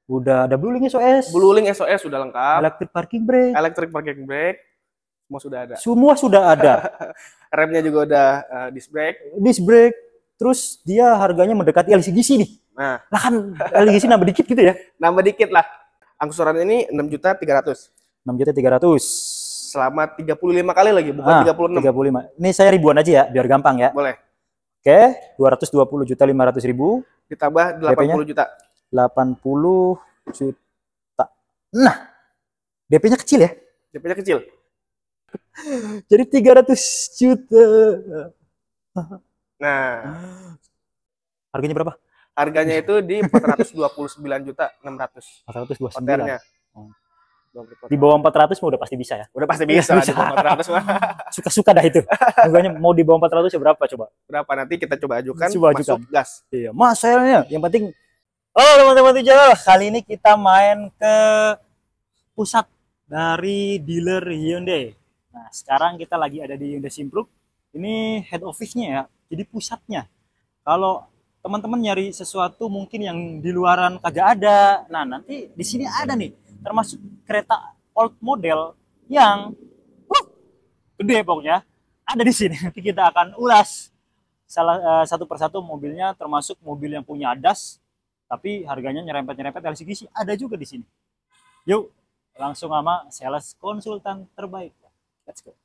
Udah ada Bluelink SOS. Bluelink SOS sudah lengkap. Electric parking brake. Electric parking brake. Semua sudah ada. Semua sudah ada. Remnya juga udah disc brake. Disc brake. Terus dia harganya mendekati LCGC nih. Nah kan LCGC nambah dikit gitu ya? Nambah dikit lah. Angsuran ini 6.300.000. 6.300.000. Selama 35 kali lagi, bukan 36. 35. Ini saya ribuan aja ya, biar gampang ya. Boleh. Oke, 220.500.000 ditambah 80 juta. 80 juta. Nah, DP-nya kecil ya? DP-nya kecil. Jadi 300 juta. Nah, harganya berapa? Harganya itu di 429.600.000. 429. OTR-nya. Di bawah 400 mah udah pasti bisa ya. Udah pasti bisa. Di bawah 400 mah. Suka-suka dah itu. Harganya mau di bawah 400 ya berapa coba? Berapa nanti kita coba ajukan. Masuk gas. Iya, Mas sayangnya yang penting. Halo teman-teman channel, kali ini kita main ke pusat dari dealer Hyundai. Nah, sekarang kita lagi ada di Hyundai Simpruk. Ini head office-nya ya. Jadi pusatnya. Kalau teman-teman nyari sesuatu mungkin yang di luaran kagak ada. Nah, nanti di sini ada nih. Termasuk kereta old model yang gede pokoknya ada di sini. Nanti kita akan ulas satu persatu mobilnya, termasuk mobil yang punya ADAS tapi harganya nyerempet-nyerempet LCGC ada juga di sini. Yuk langsung sama sales konsultan terbaik. Let's go.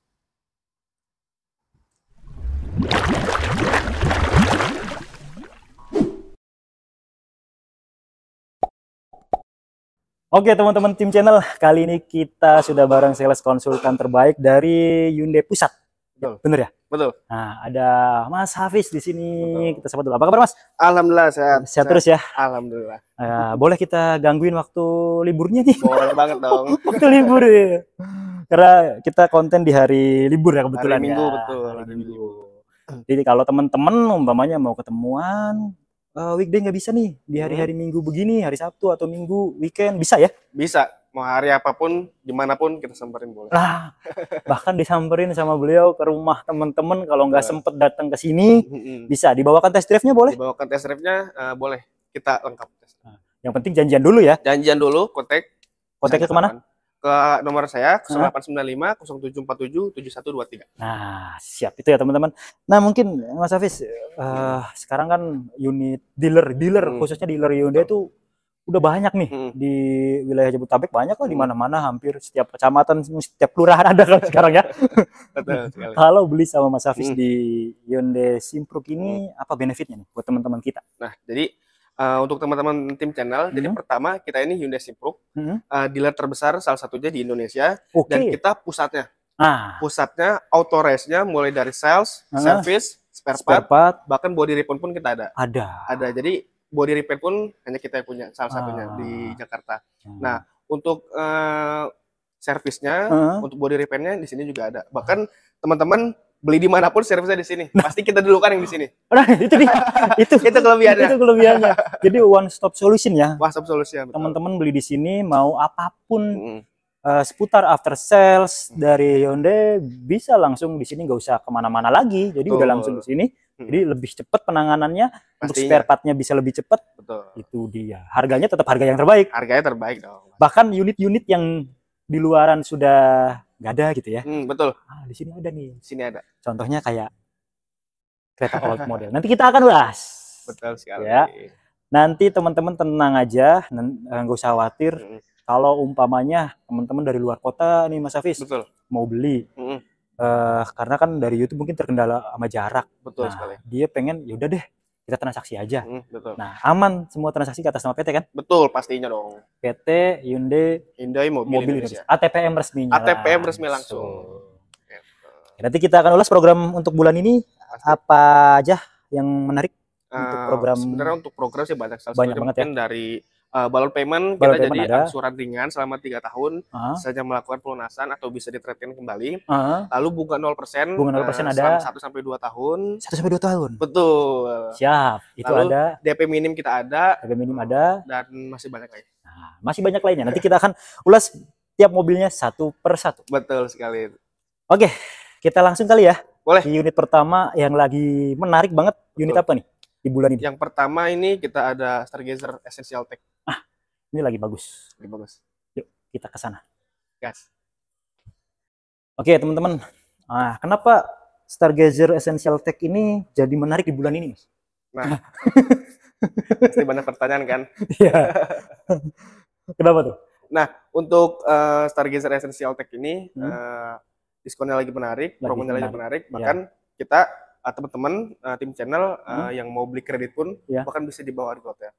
Oke teman-teman tim channel, kali ini kita sudah bareng sales konsultan terbaik dari Hyundai Pusat. Betul. Bener ya? Betul. Nah, ada Mas Hafiz di sini. Betul. Kita sapa dulu. Apa kabar Mas? Alhamdulillah sehat. Sehat terus ya? Alhamdulillah. Boleh kita gangguin waktu liburnya nih? Boleh banget dong. Waktu libur ya. Karena kita konten di hari libur ya kebetulan. Hari Minggu, ya. Betul. Hari Minggu. Jadi kalau teman-teman umpamanya mau ketemuan, weekday nggak bisa nih di hari-hari Minggu begini, hari Sabtu atau Minggu weekend bisa ya? Bisa, mau hari apapun, dimanapun kita samperin boleh. Nah, bahkan disamperin sama beliau ke rumah teman-teman kalau nggak sempet datang ke sini, bisa dibawakan test drive-nya boleh? Dibawakan test drive-nya boleh, kita lengkap. Nah, yang penting janjian dulu ya? Janjian dulu, kontaknya kemana? Ke nomor saya 0895 0747 7123. Nah, siap itu ya teman-teman. Nah, mungkin Mas Hafiz sekarang kan unit dealer khususnya dealer Hyundai itu udah banyak nih di wilayah Jabodetabek, banyak lah di mana-mana, hampir setiap kecamatan, setiap kelurahan ada kan sekarang ya. Betul sekali. Kalau beli sama Mas Hafiz di Hyundai Simpruk ini apa benefitnya nih buat teman-teman kita? Nah, jadi untuk teman-teman tim channel, jadi pertama kita ini Hyundai Simpruk, dealer terbesar salah satunya di Indonesia, dan kita pusatnya. Pusatnya auto race-nya mulai dari sales, service, spare part, bahkan body repaint pun kita ada. Ada. Jadi body repaint pun hanya kita yang punya salah satunya di Jakarta. Nah, untuk servisnya, untuk body repaint-nya di sini juga ada. Bahkan teman-teman beli dimanapun servisnya di sini. Pasti kita dulu kan yang di sini. Nah, itu nih. itu kelebihannya. Itu kelebihannya. Jadi one stop solution ya. One stop solution. Teman-teman beli di sini mau apapun seputar after sales dari Hyundai bisa langsung di sini, nggak usah kemana-mana lagi. Jadi udah langsung di sini. Jadi lebih cepat penanganannya. Pastinya. Untuk spare partnya bisa lebih cepat. Betul. Itu dia. Harganya tetap harga yang terbaik. Harganya terbaik dong. Bahkan unit-unit yang di luaran sudah nggak ada gitu ya. Betul. Di sini ada nih. Di sini ada. Contohnya kayak kereta old model. Nanti kita akan ulas. Betul sekali. Ya. Nanti teman-teman tenang aja, nggak usah khawatir. Kalau umpamanya teman-teman dari luar kota nih Mas Hafiz, mau beli, karena kan dari YouTube mungkin terkendala sama jarak. Betul sekali. Dia pengen, yaudah deh kita transaksi aja. Betul. Nah, aman semua transaksi ke atas nama PT kan? Betul, pastinya dong. PT Hyundai Mobil Indonesia. ATPM resminya. ATPM resmi langsung. Nanti kita akan ulas program untuk bulan ini. Apa aja yang menarik untuk program? Sebenarnya untuk program sih banyak. Banyak banget mungkin ya. Dari balon payment Balon kita payment jadi ada. angsuran ringan selama 3 tahun saja melakukan pelunasan atau bisa di-trade-in kembali. Lalu bunga 0%. Bunga 0% ada 1 sampai 2 tahun. 1 sampai 2 tahun. Betul. Siap. Itu lalu ada. DP minim kita ada. DP minim ada. Dan masih banyak lain. Nah, masih banyak lainnya. Nanti kita akan ulas tiap mobilnya satu per satu. Betul sekali. Oke, kita langsung kali ya. Boleh. Di unit pertama yang lagi menarik banget. Unit apa nih di bulan ini? Yang pertama ini kita ada Stargazer Essential Tech. Ini lagi bagus. Lagi bagus. Yuk kita ke sana. Gas. Oke teman-teman. Nah, kenapa Stargazer Essential Tech ini jadi menarik di bulan ini, Mas? Nah, pasti banyak pertanyaan kan? Iya. Kenapa tuh? Nah, untuk Stargazer Essential Tech ini diskonnya lagi menarik, promonya lagi menarik. Bahkan kita teman-teman tim channel yang mau beli kredit pun bahkan bisa di bawah harga OTR.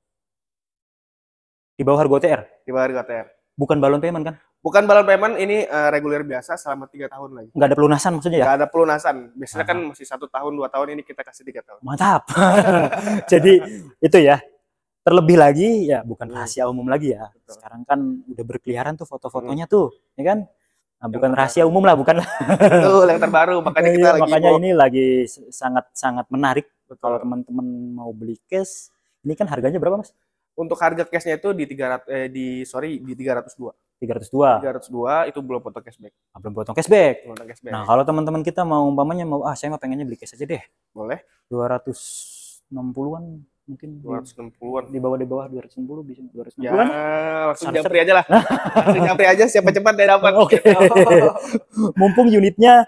Di bawah harga OTR? Di bawah harga OTR. Bukan balon payment kan? Bukan balon payment, ini reguler biasa selama 3 tahun lagi. Nggak ada pelunasan maksudnya ya? Nggak ada pelunasan. Biasanya kan masih 1 tahun, 2 tahun, ini kita kasih 3 tahun. Mantap. Jadi itu ya. Terlebih lagi ya bukan rahasia umum lagi ya. Betul. Sekarang kan udah berkeliaran tuh foto-fotonya tuh, ya kan? Nah, bukan rahasia umum lah, bukan. Betul, yang terbaru. Makanya kita makanya ini lagi sangat menarik. Kalau teman-teman mau beli case, ini kan harganya berapa, Mas? Untuk harga case-nya itu di 302. 302 itu belum potong cashback. Belum potong cashback. Nah, kalau teman-teman kita mau umpamanya saya mah pengennya beli cash aja deh. Boleh. 260-an mungkin. 260-an. Di bawah 260 bisa 260-an. Ya, langsung japri aja lah. Langsung japri aja, siapa cepat dia dapat. Oke. Mumpung unitnya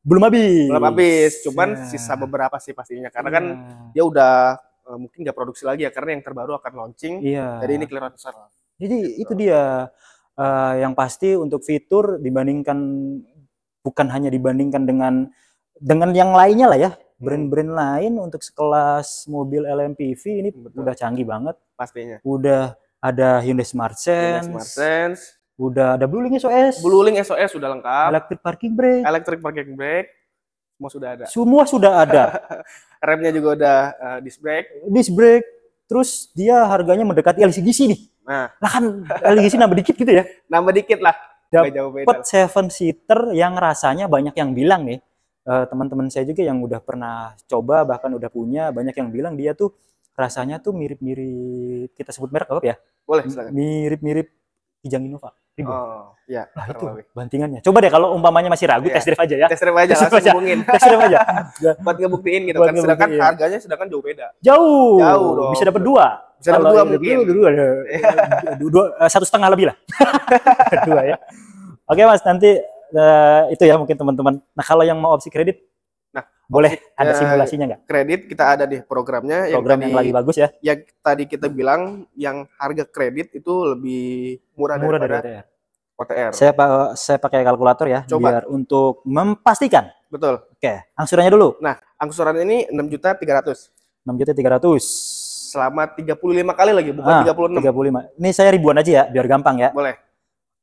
belum habis. Belum habis, cuman sisa beberapa sih pastinya. Karena kan dia udah mungkin nggak produksi lagi ya, karena yang terbaru akan launching. Jadi ini clearance besar. Jadi itu dia yang pasti untuk fitur dibandingkan, bukan hanya dibandingkan dengan yang lainnya lah ya, brand-brand lain untuk sekelas mobil LMPV ini udah canggih banget. Pastinya. Udah ada Hyundai Smart Sense. Udah ada BlueLink SOS. BlueLink SOS sudah lengkap. Electric Parking Brake. Semua sudah ada. Semua sudah ada. Remnya juga udah disc brake. Terus dia harganya mendekati LCGC nih. Nah kan LCGC nambah dikit gitu ya. Nambah dikit lah. Dapat 7-seater yang rasanya banyak yang bilang nih. Teman-teman saya juga yang udah pernah coba, bahkan udah punya, banyak yang bilang dia tuh rasanya tuh mirip-mirip, kita sebut merek apa ya? Boleh, silakan. Mirip-mirip Kijang Innova. Oh, iya. Nah, itu bantingannya. Coba deh kalau umpamanya masih ragu, test drive aja ya. Test drive aja, langsung hubungin. Test drive aja. Buat ngebuktiin gitu kan. Sedangkan harganya jauh beda. Jauh dong. Bisa dapat 2. Bisa dapat 2 mungkin. Dua, 1,5 lebih lah. 2 ya. Oke Mas, nanti itu ya mungkin teman-teman. Nah kalau yang mau opsi kredit, boleh ada simulasinya nggak? Kredit kita ada di programnya. Program yang lagi bagus ya. Yang tadi kita bilang yang harga kredit itu lebih murah daripada OTR. Saya pakai kalkulator ya. Coba. Biar untuk memastikan. Betul. Oke, angsurannya dulu. Nah, angsuran ini 6.300.000. 6.300.000. Selama 35 kali lagi, bukan 36. 35. Ini saya ribuan aja ya, biar gampang ya. Boleh.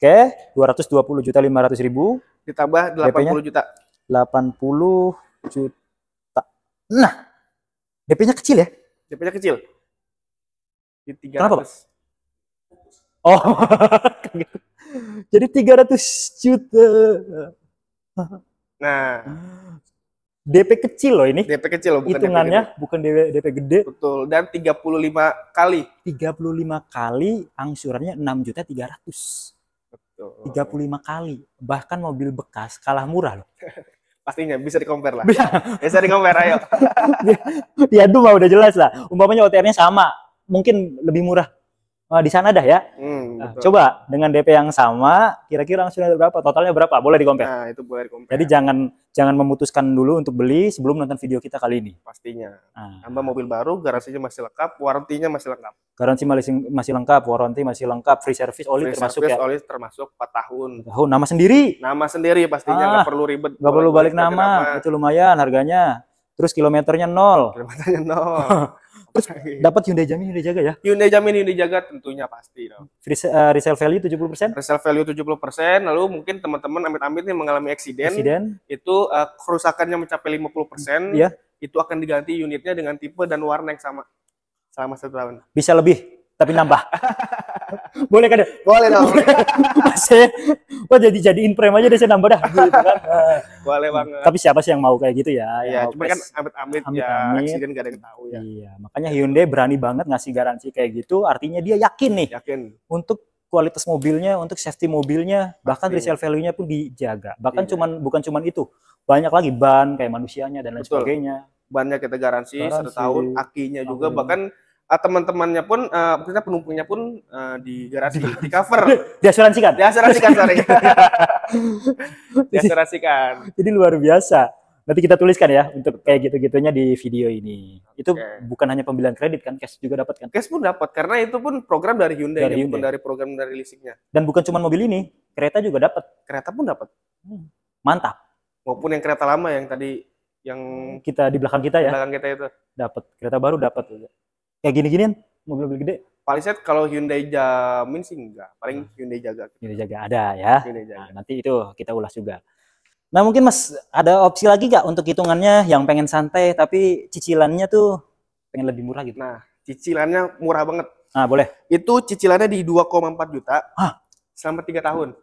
Oke, 220.500.000 ditambah 80 juta. 80 juta. Nah, DP-nya kecil ya? DP-nya kecil. Di 300. Kenapa, Pak? Oh. Jadi 300 juta. Nah, DP kecil loh ini. DP kecil loh, bukan hitungannya, bukan DP gede. Betul, dan 35 kali. 35 kali angsurannya 6.300.000. Betul. 35 kali. Bahkan mobil bekas kalah murah loh. Pastinya bisa di-compare lah. Bisa di-compare, ayo. Diadu mah udah jelas lah. Umpamanya OTR-nya sama, mungkin lebih murah. Di sana dah ya. Coba dengan DP yang sama, kira-kira angsurannya berapa? Totalnya berapa? Boleh di-compare. Nah, itu boleh di-compare. Jadi jangan memutuskan dulu untuk beli sebelum nonton video kita kali ini. Pastinya. Tambah mobil baru, garansinya masih lengkap, warantinya masih lengkap. Garansi masih lengkap, waranti masih lengkap, free service oli termasuk ya. Oli termasuk 4 tahun. Nama sendiri. Nama sendiri pastinya, nggak perlu ribet. Nggak perlu balik nama, itu lumayan harganya. Terus kilometernya 0. Kilometernya 0. Terus dapat Hyundai Jamin, Hyundai Jaga ya? Hyundai Jamin, Hyundai Jaga tentunya pasti dong. Resale value 70%? Resale value 70%, lalu mungkin teman-teman amit-amit nih mengalami eksiden. Itu kerusakannya mencapai 50%, itu akan diganti unitnya dengan tipe dan warna yang sama selama 1 tahun. Bisa lebih, tapi nambah. Boleh kan? Boleh dong. Wah jadiin frame aja deh, saya nambah dah. Gitu kan. Boleh banget. Tapi siapa sih yang mau kayak gitu ya? Iya, cuma kan amit-amit ya, eksiden gak ada yang tahu ya. Iya, makanya Hyundai berani banget ngasih garansi kayak gitu, artinya dia yakin nih. Yakin. Untuk kualitas mobilnya, untuk safety mobilnya, bahkan resale value-nya pun dijaga. Bahkan bukan cuman itu, banyak lagi ban kayak manusianya dan lain sebagainya. Bannya kita garansi 1 tahun, akinya juga bahkan teman-temannya pun, maksudnya penumpangnya pun di garasi, di cover, diasuransikan, sorry, diasuransikan. Jadi luar biasa. Nanti kita tuliskan ya untuk kayak gitu-gitunya di video ini. Itu bukan hanya pembelian kredit kan, cash juga dapat kan? Cash pun dapat karena itu pun program dari Hyundai, bukan dari program dari leasingnya. Dan bukan cuma mobil ini, kereta juga dapat. Kereta pun dapat. Mantap. Maupun yang kereta lama yang tadi yang kita di belakang kita ya. Belakang kita itu. Dapat. Kereta baru dapat. Kayak gini-ginian mobil-mobil gede. Paling set kalau Hyundai jamin sih enggak. Paling Hyundai jaga. Hyundai jaga ada ya. Hyundai jaga. Nah, nanti itu kita ulas juga. Nah mungkin Mas ada opsi lagi nggak untuk hitungannya yang pengen santai tapi cicilannya tuh pengen lebih murah gitu? Nah cicilannya murah banget. Nah boleh. Itu cicilannya di 2,4 juta. Hah? Selama 3 tahun.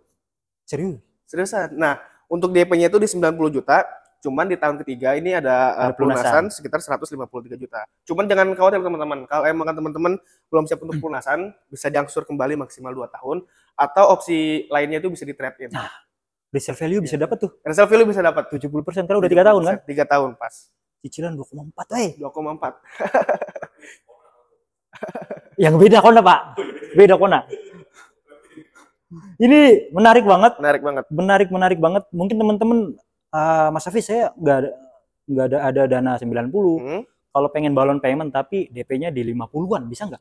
Serius? Seriusan. Nah untuk DP-nya itu di 90 juta. Cuman di tahun ketiga ini ada pelunasan sekitar 153 juta. Cuman jangan khawatir teman-teman. Kalau emang teman-teman belum siap untuk pelunasan, bisa diangsur kembali maksimal 2 tahun. Atau opsi lainnya itu bisa di trade in. Nah. Resale value bisa dapat tuh. Resale value bisa dapat 70% karena udah 3 tahun kan? 3 tahun pas. Cicilan 2,4 2,4. Yang beda kona, Pak. Beda kona. Ini menarik banget. Menarik banget. Mungkin teman-teman Mas Hafiz saya nggak ada dana 90. Kalau pengen balon payment tapi DP-nya di 50-an bisa nggak?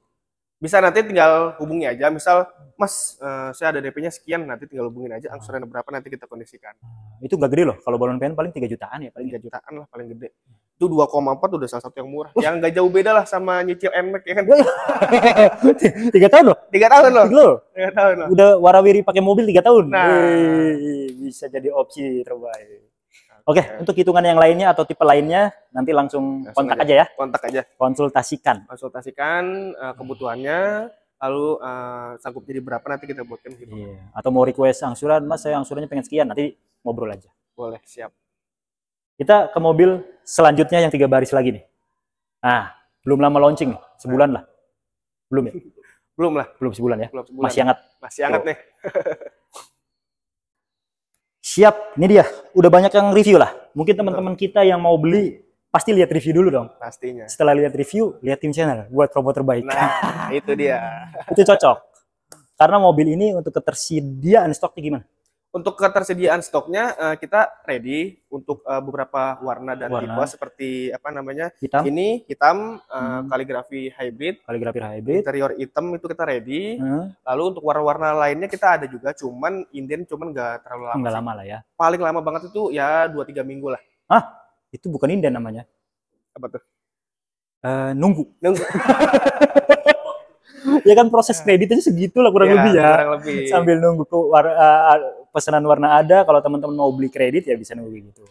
Bisa, nanti tinggal hubungi aja. Misal, Mas, saya ada DP-nya sekian, nanti tinggal hubungin aja. Angsurannya berapa nanti kita kondisikan. Itu nggak gede loh. Kalau balon payment paling 3 jutaan ya. Paling 3 jutaan lah paling gede. Itu 2,4 udah salah satu yang murah. Yang nggak jauh beda lah sama nyicil NMAX ya kan. 3 tahun loh? 3 tahun loh. 3 tahun loh. Udah warawiri pakai mobil 3 tahun. Nah. Bisa jadi opsi terbaik. Oke, untuk hitungan yang lainnya atau tipe lainnya nanti langsung kontak aja ya. Kontak aja. Konsultasikan kebutuhannya, lalu sanggup jadi berapa nanti kita buatkan gitu. Iya. Atau mau request angsuran, Mas saya angsurannya pengen sekian, nanti ngobrol aja. Boleh, siap. Kita ke mobil selanjutnya yang 3 baris lagi nih. Nah, belum lama launching nih, sebulan lah. Belum ya? Belum sebulan ya. Belum sebulan. Masih hangat nih. Siap, ini dia. Udah banyak yang review lah. Mungkin teman-teman kita yang mau beli pasti lihat review dulu dong. Pastinya. Setelah lihat review, lihat tim channel buat promo terbaik. Nah, itu dia. Itu cocok. Karena mobil ini untuk ketersediaan stoknya gimana? Untuk ketersediaan stoknya kita ready untuk beberapa warna dan tipe seperti apa namanya? Hitam. Ini hitam, kaligrafi hybrid. Interior hitam itu kita ready. Lalu untuk warna-warna lainnya kita ada juga, cuman inden nggak terlalu lama. Nggak lama lah ya. Paling lama banget itu ya 2-3 minggu lah. Hah? Itu bukan inden namanya. Apa tuh? Nunggu. Ya kan proses kredit aja segitu lah kurang lebih ya. Kurang lebih. Sambil nunggu pesanan warna ada, kalau teman-teman mau beli kredit ya bisa nunggu gitu.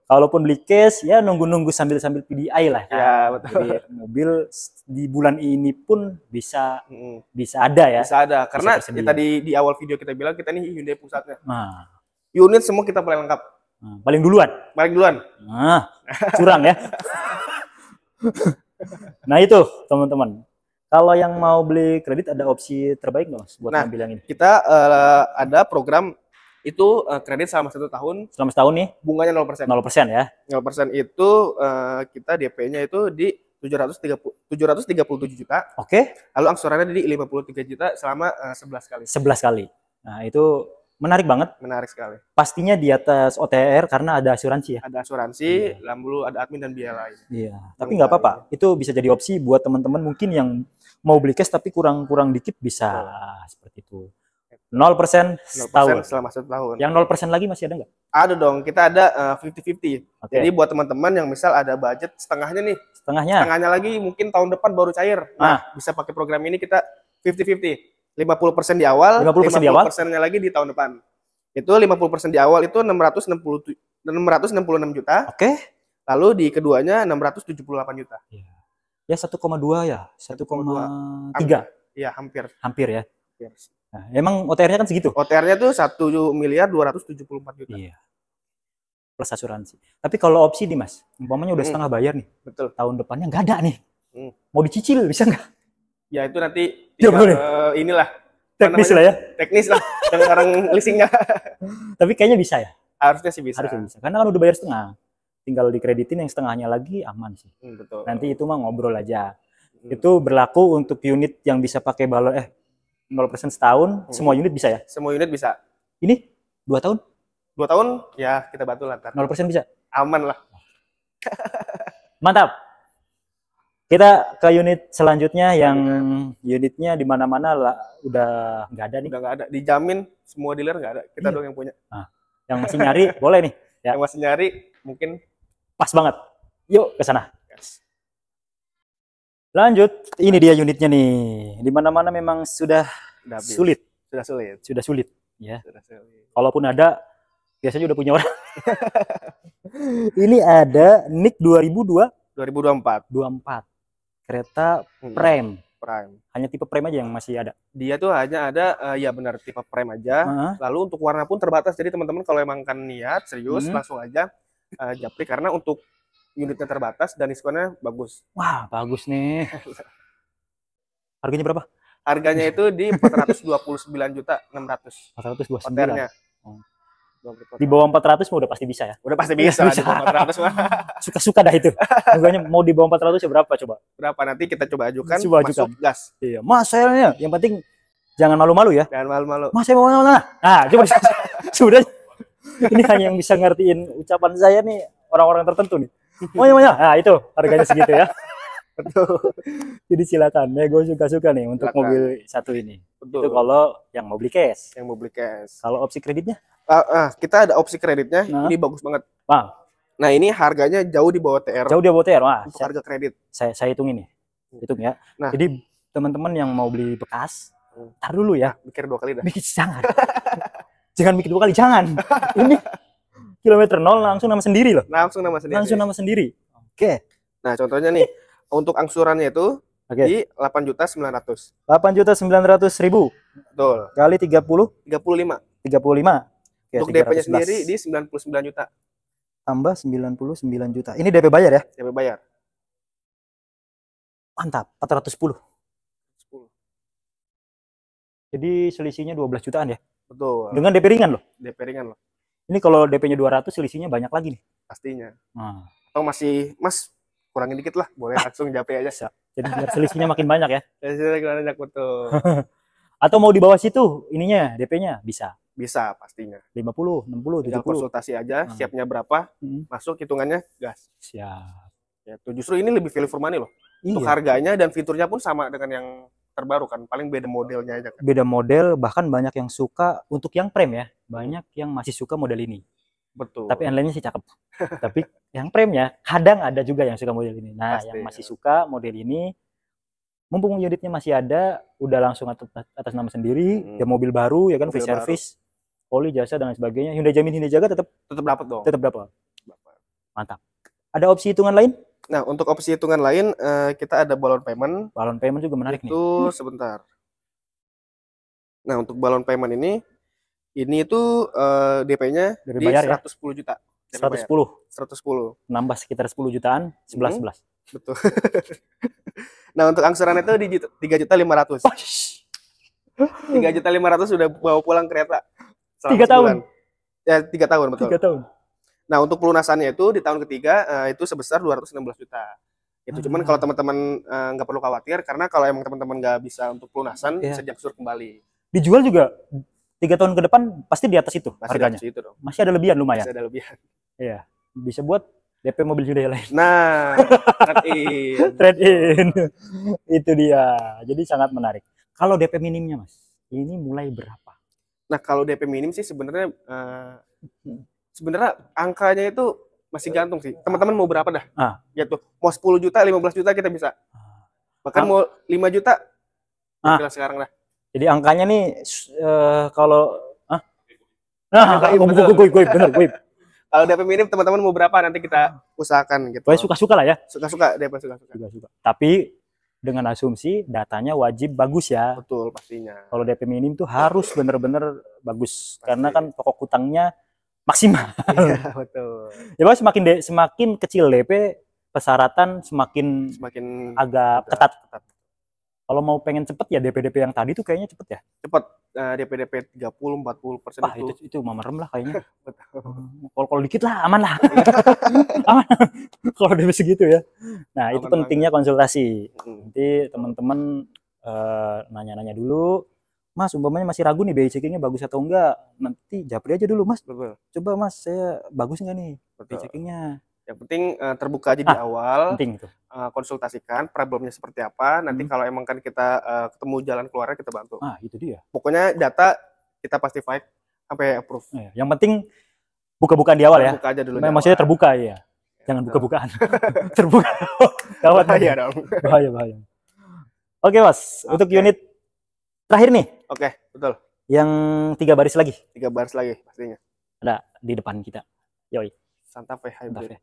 Kalaupun beli cash ya nunggu sambil PDI lah. Ya, betul. Jadi mobil di bulan ini pun bisa ada ya. Bisa ada karena tadi di awal video kita bilang kita nih Hyundai pusatnya. Nah, unit semua kita paling lengkap. Paling duluan. Nah, curang ya. Nah itu teman-teman. Kalau yang mau beli kredit ada opsi terbaik nggak Mas buat mobil yang ini? Kita ada program itu kredit selama 1 tahun. Selama setahun nih? Bunganya 0%. 0% ya? 0% itu kita DP-nya itu di 737 juta. Oke. Lalu angsurannya di 53 juta selama 11 kali. 11 kali. Nah itu menarik banget. Menarik sekali. Pastinya di atas OTR karena ada asuransi ya? Ada asuransi, lalu ada admin dan biaya lain. Iya, tapi nggak apa-apa. Itu bisa jadi opsi buat teman-teman mungkin yang mau beli cash tapi kurang dikit bisa seperti itu. 0% setahun. Selama 1 tahun. Yang 0% lagi masih ada nggak? Ada dong, kita ada 50-50. Jadi buat teman-teman yang misal ada budget setengahnya nih. Setengahnya lagi mungkin tahun depan baru cair. Nah, bisa pakai program ini kita 50-50. 50% di awal, 50%-nya lagi di tahun depan. Itu 50% di awal itu 666 juta. Oke. Lalu di keduanya 678 juta. Ya 1,2 ya, 1,3. Iya, hampir. Hampir ya. Nah, emang OTR-nya kan segitu? OTR-nya tuh 1.274 juta. Iya. Plus asuransi. Tapi kalau opsi nih Mas, umpamanya udah setengah bayar nih. Betul. Tahun depannya nggak ada nih. Mau dicicil bisa nggak? Ya itu nanti inilah. Teknis lah ya. Teknis lah dengan orang leasingnya. Tapi kayaknya bisa ya? Harusnya sih bisa. Harusnya bisa. Karena kan udah bayar setengah. Tinggal dikreditin yang setengahnya lagi aman sih. Betul. Nanti itu mah ngobrol aja. Itu berlaku untuk unit yang bisa pakai balon 0% setahun, semua unit bisa ya? Semua unit bisa. Ini 2 tahun? 2 tahun ya kita bantu lah. 0% bisa? Aman lah. Mantap. Kita ke unit selanjutnya yang unitnya di mana-mana lah udah nggak ada nih. Udah nggak ada. Dijamin semua dealer nggak ada. Kita doang yang punya. Nah, yang masih nyari boleh nih. Ya. Yang masih nyari mungkin pas banget. Yuk ke sana. Yes. Lanjut, ini dia unitnya nih. Di mana-mana memang sudah sulit. Sudah sulit. Ya. Sudah sulit. Kalaupun ada, biasanya udah punya orang. Ini ada NIK 2024. Kereta Prime. Prime. Hanya tipe Prime aja yang masih ada. Dia tuh hanya ada ya benar tipe Prime aja. Lalu untuk warna pun terbatas. Jadi teman-teman kalau emang kan niat serius langsung aja japri karena untuk unitnya terbatas dan diskonnya bagus. Wah, bagus nih. Harganya berapa? Harganya itu di 429.600.000. 429. Di bawah 400 mah udah pasti bisa ya. Udah pasti bisa. Di bawah 400 mah. Suka-suka dah itu. Harganya mau di bawah 400 ya berapa coba? Berapa nanti kita coba ajukan. Masuk gas. Iya, Mas sayangnya yang penting jangan malu-malu ya. Jangan malu-malu. Mas saya mau mana? Nah, coba sudah. Ini hanya yang bisa ngertiin ucapan saya nih orang-orang tertentu nih. Maunya. Nah, itu harganya segitu ya. Betul. Jadi silakan nego suka-suka nih untuk mobil satu ini. Betul. Itu kalau yang mau beli cash. Yang mau beli cash. Kalau opsi kreditnya? Kita ada opsi kreditnya. Ini bagus banget. Bang. Nah, ini harganya jauh di bawah TR. Jauh di bawah TR. Wah, untuk harga kredit. Saya hitung ini. Hitung ya. Nah, jadi teman-teman yang mau beli bekas, tar dulu ya. Mikir 2 kali dah. Jangan. Jangan mikir 2 kali, jangan. Ini kilometer 0 langsung nama sendiri loh. Langsung nama sendiri. Oke. Nah, contohnya nih, untuk angsurannya itu di 8.900.000. 8.900.000. Betul. Kali 30? 35. Oke, untuk DP-nya sendiri di 99 juta. Tambah 99 juta. Ini DP bayar ya? DP bayar. Mantap, 410. Jadi selisihnya 12 jutaan ya? Betul. Dengan DP ringan loh? DP ringan loh. Ini kalau DP-nya 200 selisihnya banyak lagi nih? Pastinya. Atau masih, Mas, kurangin dikit lah. Boleh langsung japri aja. Jadi biar selisihnya makin banyak ya? Selisihnya makin banyak, betul. Atau mau di bawah situ ininya, DP-nya bisa? Bisa pastinya. 50, 60, 70. Konsultasi aja, siapnya berapa, masuk hitungannya gas. Siap. Ya, justru ini lebih value for money loh. Iya. Untuk harganya dan fiturnya pun sama dengan yang terbaru kan. Paling beda modelnya aja kan. Beda model, bahkan banyak yang suka untuk yang Prime ya. Banyak yang masih suka model ini. Betul. Tapi yang lainnya sih cakep. Tapi yang Prime ya, kadang ada juga yang suka model ini. Nah, pasti, yang masih suka model ini, mumpung unitnya masih ada, udah langsung atas nama sendiri, ya mobil baru ya kan, free service, oli, jasa dan lain sebagainya. Hyundai Jamin, Hyundai Jaga tetap dapat dong. Tetap dapat. Mantap. Ada opsi hitungan lain? Nah, untuk opsi hitungan lain kita ada balon payment. Balon payment juga menarik nih. Itu sebentar. Nah, untuk balon payment ini itu DP-nya di 110 juta. 110. 110. Nambah sekitar 10 jutaan, 11. Betul. Nah, untuk angsuran itu di 3.500.000. 3.500.000 sudah bawa pulang kereta. 3 tahun. Ya, 3 tahun betul. 3 tahun. Nah, untuk pelunasannya itu di tahun ketiga itu sebesar 216 juta. Itu cuman kalau teman-teman nggak perlu khawatir karena kalau emang teman-teman nggak bisa untuk pelunasan bisa diangsur kembali. Dijual juga 3 tahun ke depan pasti di atas itu harganya. Itu dong. Masih ada lebihan lumayan. Masih ada lebihan. Iya, bisa buat DP mobil Hyundai lain. Nah, trade in. Itu dia. Jadi sangat menarik. Kalau DP minimnya, Mas, ini mulai berapa? Nah, kalau DP minim sih sebenarnya angkanya itu masih gantung sih. Teman-teman mau berapa dah? Ya tuh, mau 10 juta, 15 juta kita bisa. Bahkan mau 5 juta. Sekarang dah. Jadi angkanya nih kalau goib. Kalau DP minim teman-teman mau berapa nanti kita usahakan gitu. Suka-suka lah ya. Suka-suka DP suka-suka. Tapi dengan asumsi datanya wajib bagus ya. Betul, pastinya. Kalau DP minim tuh harus bener-bener bagus. Pasti. Karena kan pokok utangnya maksimal. Iya, betul. Ya Bang, semakin kecil DP, persyaratan semakin agak ketat. Kalau mau pengen cepet ya DP-DP yang tadi tuh kayaknya cepet ya. Cepet. DP 30-40% itu mah merem lah kayaknya. Kalau dikit lah aman lah. Aman. Kalau DP segitu ya. Nah, itu pentingnya konsultasi. Nanti teman-teman nanya-nanya dulu. Mas, umpamanya masih ragu nih BI checkingnya bagus atau enggak, nanti japri aja dulu, Mas. Betul. Coba Mas, saya bagus nggak nih BI checkingnya. Yang penting terbuka aja di awal. Penting itu. Konsultasikan problemnya seperti apa. Nanti kalau emang kan kita ketemu jalan keluarnya, kita bantu. Itu dia. Pokoknya data kita pasti fight sampai approve. Yang penting buka-bukaan di awal ya. Buka aja dulu. Maksudnya terbuka ya. Jangan buka-bukaan. Terbuka. Gawat bahaya dong. Bahaya. Oke, Mas. Untuk unit terakhir nih. Oke, betul. Yang 3 baris lagi. 3 baris lagi pastinya. Ada di depan kita. Yoi. Santa Fe Hybrid.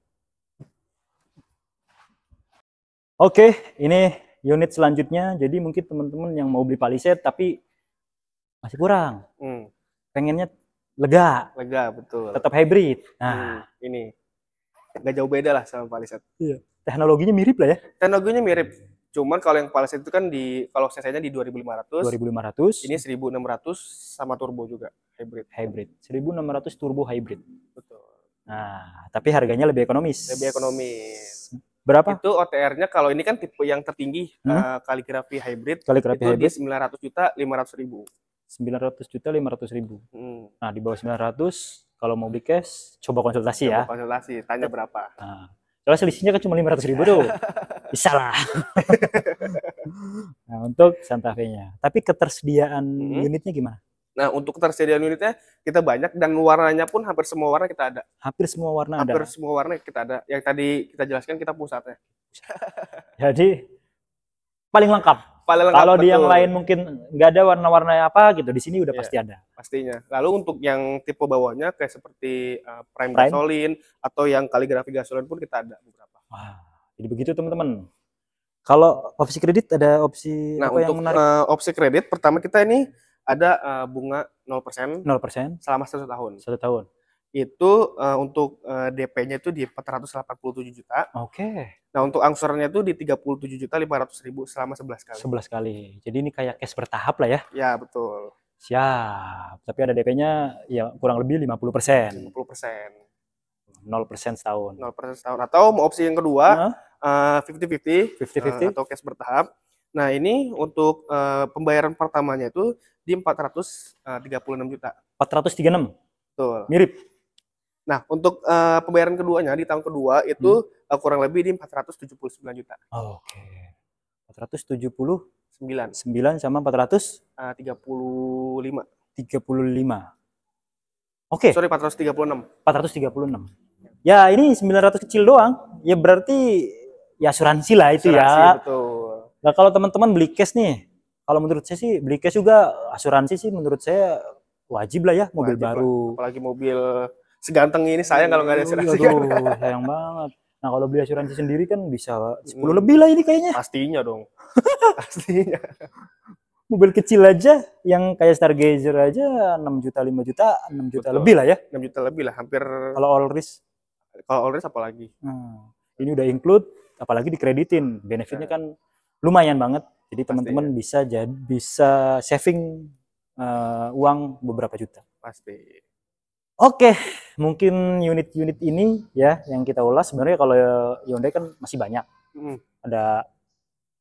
Oke, ini unit selanjutnya. Jadi mungkin teman-teman yang mau beli Palisade tapi masih kurang. Pengennya lega. Lega, betul. Tetap hybrid. Nah, ini nggak jauh beda lah sama Palisade. Iya. Teknologinya mirip lah ya. Teknologinya mirip. Cuman kalau yang Palisade itu kan kalau cc-nya di 2500. 2500. Ini 1600 sama turbo juga hybrid. 1600 turbo hybrid. Betul. Nah, tapi harganya lebih ekonomis. Lebih ekonomis. Berapa? Itu OTR-nya kalau ini kan tipe yang tertinggi kaligrafi hybrid. Kaligrafi itu hybrid di 900.500.000. 900.500.000. Nah, di bawah 900 kalau mau beli cash coba konsultasi ya. Konsultasi, tanya berapa. Nah, soalnya selisihnya kan cuma 500.000 tuh. Bisa lah. Nah, untuk Santa Fe-nya. Tapi ketersediaan unitnya gimana? Nah, untuk ketersediaan unitnya kita banyak dan warnanya pun hampir semua warna kita ada. Hampir semua warna ada. Hampir semua warna kita ada. Yang tadi kita jelaskan kita pusatnya. Jadi paling lengkap. Kalau Kalau di yang lain mungkin nggak ada warna-warna apa gitu, di sini udah pasti ada. Pastinya. Lalu untuk yang tipe bawahnya kayak seperti Prime gasolin atau yang kaligrafi gasolin pun kita ada beberapa. Wah, jadi begitu teman-teman. Kalau opsi kredit ada opsi apa yang menarik? Opsi kredit pertama kita ini ada bunga 0% selama 1 tahun. 1 tahun. Itu untuk DP-nya itu di 487 juta. Oke. Nah, untuk angsurannya itu di 37.500.000 selama 11 kali. 11 kali. Jadi ini kayak cash bertahap lah ya. Ya, betul. Siap. Tapi ada DP-nya ya kurang lebih 50%. 50%. 0% setahun. 0% setahun. Atau opsi yang kedua 50-50 atau cash bertahap. Nah, ini untuk pembayaran pertamanya itu di 436 juta. 436? Betul. Mirip. Nah, untuk pembayaran keduanya di tahun kedua itu kurang lebih di 479 juta. Oke. 479 sama 435. 35. Oke. Sorry, 436. 436. Ya, ini 900 kecil doang. Ya berarti ya asuransi lah itu ya. Betul. Nah, kalau teman-teman beli cash nih, kalau menurut saya sih beli cash juga asuransi sih menurut saya wajib lah ya, mobil baru. Apalagi mobil seganteng ini sayang kalau nggak ada asuransi. Aduh, sayang banget. Nah, kalau beli asuransi sendiri kan bisa 10 lebih lah ini kayaknya. Pastinya dong. Pastinya. Mobil kecil aja yang kayak Stargazer aja 6 juta, 5 juta, 6 juta lebih lah ya. 6 juta lebih lah, hampir. Kalau all risk. Kalau all risk apalagi. Ini udah include, apalagi dikreditin. Benefitnya kan lumayan banget. Jadi teman-teman bisa saving uang beberapa juta. Pasti. Oke, mungkin unit-unit ini ya yang kita ulas. Sebenarnya kalau Hyundai kan masih banyak. Ada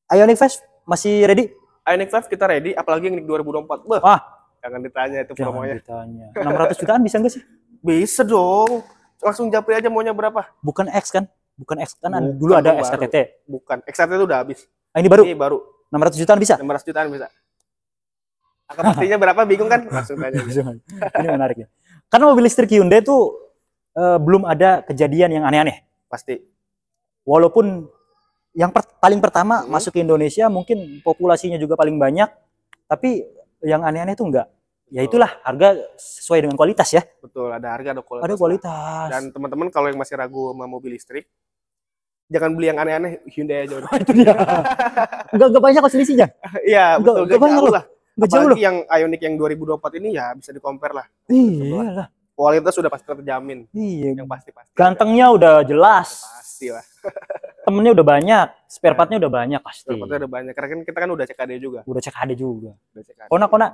Ioniq 5 masih ready? Ioniq 5 kita ready, apalagi yang 2024. Jangan ditanya itu promonya. Ditanya. 600 jutaan bisa nggak sih? Bisa dong. Langsung japri aja maunya berapa? Bukan X kan? Bukan X kan? Dulu ada XKTT. Bukan. XKTT itu udah habis. Ini baru? Ini baru. 600 jutaan bisa? 600 jutaan bisa. Angka pastinya berapa? Bingung kan? Langsung tanya. Ini menarik ya. Karena mobil listrik Hyundai tuh belum ada kejadian yang aneh-aneh. Pasti. Walaupun yang paling pertama masuk ke Indonesia mungkin populasinya juga paling banyak, tapi yang aneh-aneh tuh enggak. Ya itulah, harga sesuai dengan kualitas ya. Betul, ada harga, ada kualitas. Ada kualitas. Dan teman-teman kalau yang masih ragu sama mobil listrik, jangan beli yang aneh-aneh, Hyundai aja udah. Itu dia. Enggak banyak kok selisihnya. Iya, betul. Enggak banyak lah. Apalagi yang Ioniq yang 2024 ini ya bisa di-compare lah. Iyalah. Kualitas sudah pasti terjamin. Iya. Yang pasti. Gantengnya udah jelas. Pasti lah. Temennya udah banyak, spare partnya udah banyak pasti. Spare partnya udah banyak, karena kan kita kan udah CKD juga. Udah CKD juga. Udah CKD. Kona.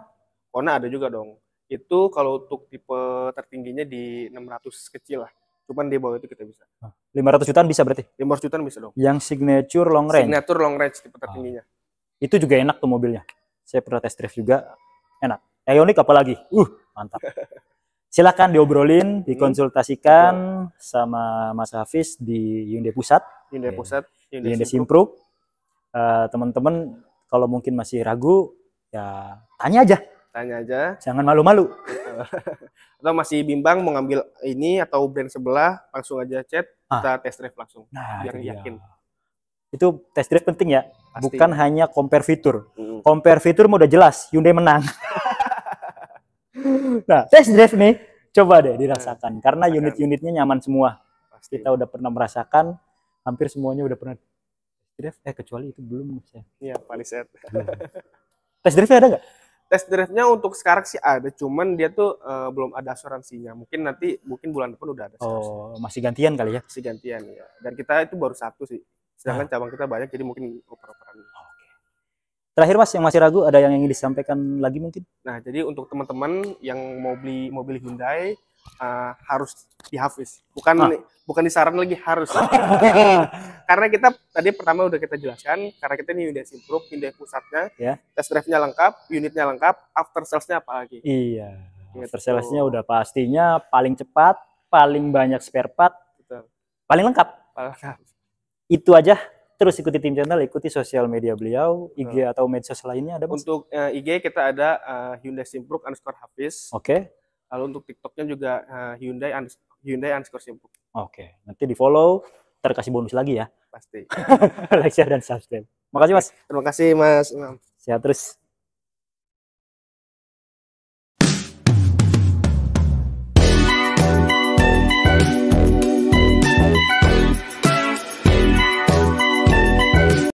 Kona ada juga dong. Itu kalau untuk tipe tertingginya di 600 kecil lah. Cuman di bawah itu kita bisa. 500 jutaan bisa berarti? 500 jutaan bisa dong. Yang signature long range? Signature long range tipe tertingginya. Itu juga enak tuh mobilnya. Saya pernah test drive juga, enak. Ioniq apalagi? Mantap. Silakan diobrolin, dikonsultasikan sama Mas Hafiz di Hyundai Pusat. Hyundai Pusat, Hyundai Simpruk. Teman-teman kalau mungkin masih ragu, ya tanya aja. Tanya aja. Jangan malu-malu. Atau masih bimbang mau ngambil ini atau brand sebelah, langsung aja chat, kita test drive langsung. Biar yakin. Itu test drive penting ya. Pasti. Bukan hanya compare fitur. Compare fitur udah jelas, Hyundai menang. Nah, test drive nih, coba deh dirasakan. Karena unit-unitnya nyaman semua. Pasti. Kita udah pernah merasakan, hampir semuanya udah pernah test drive. Kecuali itu belum. Iya, Palisade. Test drive ada nggak? Test drive-nya untuk sekarang sih ada, cuman dia tuh belum ada asuransinya. Mungkin bulan depan udah ada. Masih gantian kali ya? Masih gantian ya. Dan kita itu baru satu sih. Sedangkan cabang kita banyak, jadi mungkin oper-operan. Terakhir Mas, yang masih ragu, ada yang ingin disampaikan lagi mungkin? Nah, jadi untuk teman-teman yang mau beli mobil Hyundai, harus di Hafiz. Bukan disaran lagi, harus. Karena kita tadi pertama udah kita jelaskan, karena kita ini Hyundai Simpruk, Hyundai pusatnya, test drive-nya lengkap, unitnya lengkap, after sales-nya apa lagi? Iya, gitu. After sales-nya udah pastinya paling cepat, paling banyak spare part, paling lengkap. Itu aja. Terus ikuti tim channel, ikuti sosial media beliau, IG atau medsos lainnya ada Mas? Untuk IG kita ada Hyundai Simpruk _Hafiz. Oke. Lalu untuk TikToknya juga Hyundai _Simpruk. Oke. Nanti di follow, terkasih bonus lagi ya. Pasti. Like, share, dan subscribe. Makasih Mas. Terima kasih Mas Imam. Sehat terus.